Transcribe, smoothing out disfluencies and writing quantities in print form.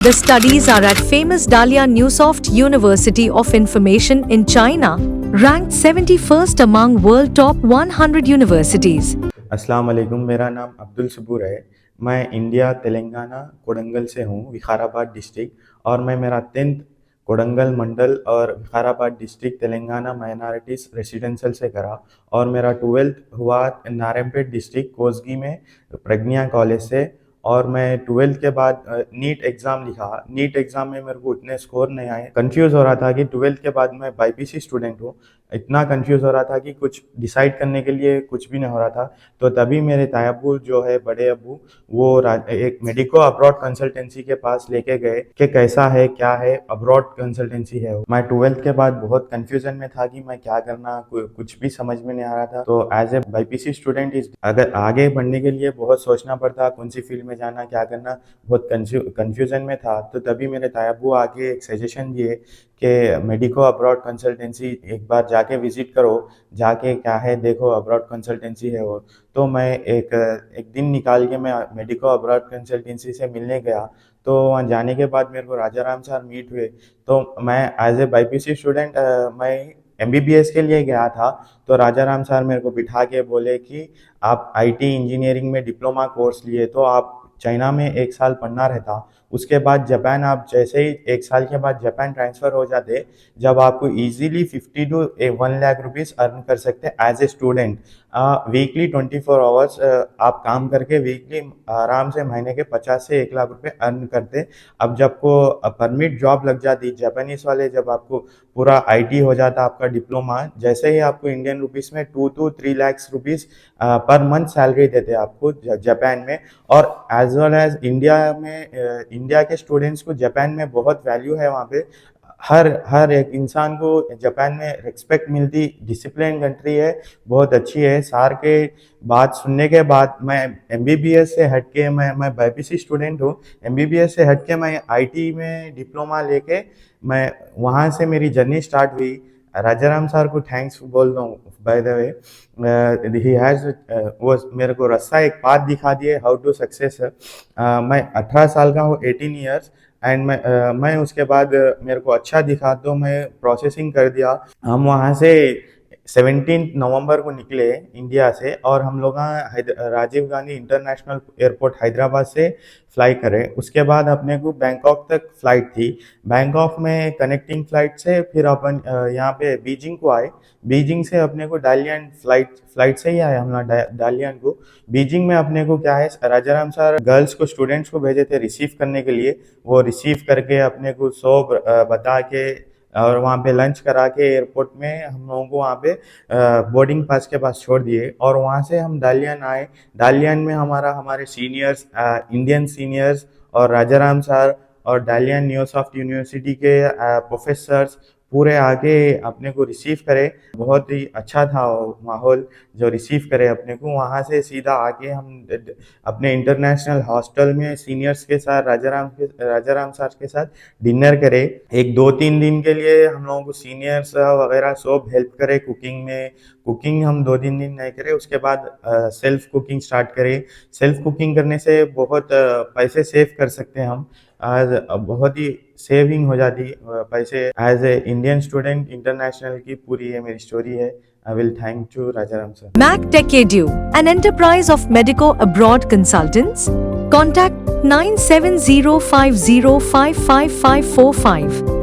The studies are at famous Dalian Newsoft University of Information in China, ranked 71st among world top 100 universities. अस्सलाम वालेकुम। मेरा नाम अब्दुल सबूर है। मैं इंडिया तेलंगाना कोडंगल से हूँ, विकाराबाद डिस्ट्रिक्ट, और मैं मेरा 10th कोडंगल मंडल और Vikarabad district Telangana minorities residential से करा, और मेरा 12th हुआ नारायणपेट डिस्ट्रिक्ट कोसगी में प्रज्ञा कॉलेज से। और मैं 12th के बाद नीट एग्ज़ाम लिखा। नीट एग्ज़ाम में मेरे को उतने स्कोर नहीं आए। कंफ्यूज हो रहा था कि 12th के बाद मैं बाईपीसी स्टूडेंट हूँ, इतना कंफ्यूज हो रहा था कि कुछ डिसाइड करने के लिए कुछ भी नहीं हो रहा था। तो तभी मेरे ताया अब्बू जो है, बड़े अब्बू, वो एक मेडिको अब्रॉड कंसल्टेंसी के पास लेके गए कि कैसा है क्या है, अब्रॉड कंसल्टेंसी है वो। मैं 12th के बाद बहुत कंफ्यूजन में था कि मैं क्या करना, कुछ भी समझ में नहीं आ रहा था। तो एज ए बाईपीसी स्टूडेंट अगर आगे बढ़ने के लिए बहुत सोचना पड़ता, कौन सी फील्ड में जाना, क्या करना, बहुत कंफ्यूजन में था। तो तभी मेरे ताया अब्बू आगे एक सजेशन दिए कि मेडिको अब्रॉड कंसल्टेंसी एक बार जाके विजिट करो, जाके क्या है देखो, अब्रॉड कंसल्टेंसी है वो। तो मैं एक दिन निकाल के मैं मेडिको अब्रॉड कंसल्टेंसी से मिलने गया। तो वहाँ जाने के बाद मेरे को राजा राम सर मीट हुए। तो मैं एज ए बाईपीसी स्टूडेंट मैं एमबीबीएस के लिए गया था। तो राजा राम सर मेरे को बिठा के बोले कि आप आईटी इंजीनियरिंग में डिप्लोमा कोर्स लिए तो आप चाइना में 1 साल पढ़ना रहता, उसके बाद जापान, आप जैसे ही 1 साल के बाद जापान ट्रांसफ़र हो जाते, जब आपको easily 50 to 1 lakh rupees earn कर सकते as a student. Weekly 24 hours आप काम करके वीकली आराम से महीने के 50 से 1 लाख रुपए अर्न करते। अब जब को परमिट जॉब लग जाती जापानीज़ वाले, जब आपको पूरा आईटी हो जाता आपका डिप्लोमा, जैसे ही आपको इंडियन रुपीस में 2 to 3 lakh rupees per month salary देते आपको जापान में। और एज वेल एज इंडिया में, इंडिया के स्टूडेंट्स को जापान में बहुत वैल्यू है। वहाँ पे हर एक इंसान को जापान में रिस्पेक्ट मिलती, डिसिप्लिन कंट्री है, बहुत अच्छी है। सार के बात सुनने के बाद मैं एमबीबीएस से हट के, मैं बाईपीसी स्टूडेंट हूँ, एमबीबीएस से हट के मैं आईटी में डिप्लोमा लेके मैं वहाँ से मेरी जर्नी स्टार्ट हुई। राजाराम सर को थैंक्स बोल रहा हूँ by the way. He has वो मेरे को रास्ता एक पाथ दिखा दिए हाउ टू सक्सेस। मैं 18 साल का हूँ, 18 ईयर्स, एंड मैं उसके बाद मेरे को अच्छा दिखा तो मैं प्रोसेसिंग कर दिया। हम वहाँ से 17 नवंबर को निकले इंडिया से, और हम लोग राजीव गांधी इंटरनेशनल एयरपोर्ट हैदराबाद से फ्लाई करे। उसके बाद अपने को बैंकॉक तक फ़्लाइट थी। बैंकॉक में कनेक्टिंग फ़्लाइट से फिर अपन यहाँ पे बीजिंग को आए। बीजिंग से अपने को डालियन फ़्लाइट से ही आए हम लोग डालियन को। बीजिंग में अपने को क्या है, राजाराम सर गर्ल्स को, स्टूडेंट्स को भेजे थे रिसीव करने के लिए। वो रिसीव करके अपने को सब बता के और वहाँ पे लंच करा के एयरपोर्ट में हम लोगों को वहाँ पे बोर्डिंग पास के पास छोड़ दिए। और वहाँ से हम डालियन आए। डालियन में हमारे सीनियर्स, इंडियन सीनियर्स और राजाराम सर और डालियन न्यूसॉफ्ट यूनिवर्सिटी के प्रोफेसर्स पूरे आके अपने को रिसीव करे। बहुत ही अच्छा था वो माहौल जो रिसीव करे अपने को। वहाँ से सीधा आके हम अपने इंटरनेशनल हॉस्टल में सीनियर्स के साथ, राजाराम सर के साथ डिनर करे। एक 2-3 दिन के लिए हम लोगों को सीनियर्स वगैरह सब हेल्प करे कुकिंग में। कुकिंग हम 2-3 दिन नहीं करे, उसके बाद सेल्फ कुकिंग स्टार्ट करे। सेल्फ कुकिंग करने से बहुत पैसे सेव कर सकते हैं हम। आज बहुत ही सेविंग हो जाती पैसे। As a Indian student international की पूरी ये मेरी स्टोरी है। I will thank to Rajaram sir. Mac Tech Edu, an enterprise of Medico Abroad Consultants. Contact 9705055545.